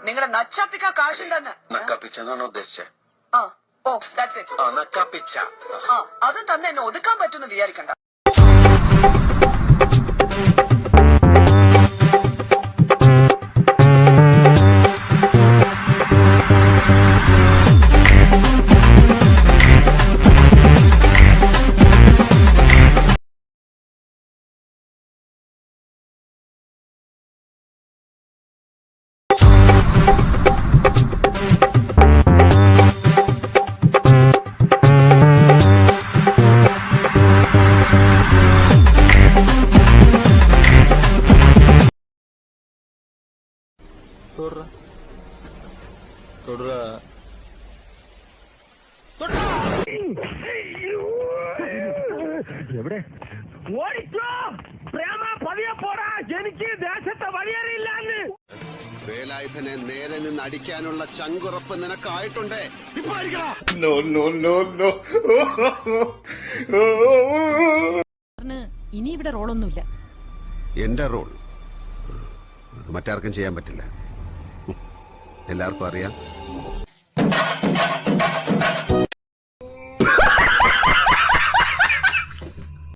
നിങ്ങളുടെ നച്ചാപ്പിക്ക കാശുണ്ടെന്ന്. നക്കാപ്പിച്ചാണോ ഉദ്ദേശിച്ചത്? ആ ഓ ദാറ്റ്സ് ഇറ്റ്. നക്കാപ്പിച്ച. അതും തന്നെ എന്നെ ഒതുക്കാൻ പറ്റുമെന്ന് വിചാരിക്കണ്ട. എവിടെ ഓടിച്ചോ പ്രേമ പതിയെ പോടാ, എനിക്ക് ദേശത്തെ വഴിയറിയില്ലാന്ന്. വേലായുധനെ നേരെ നിന്ന് അടിക്കാനുള്ള ചങ്കുറപ്പ് നിനക്കായിട്ടുണ്ടേ. ഇനി ഇവിടെ റോളൊന്നുമില്ല. എന്റെ റോൾ മറ്റാർക്കും ചെയ്യാൻ പറ്റില്ല. എല്ലാവർക്കും അറിയാം.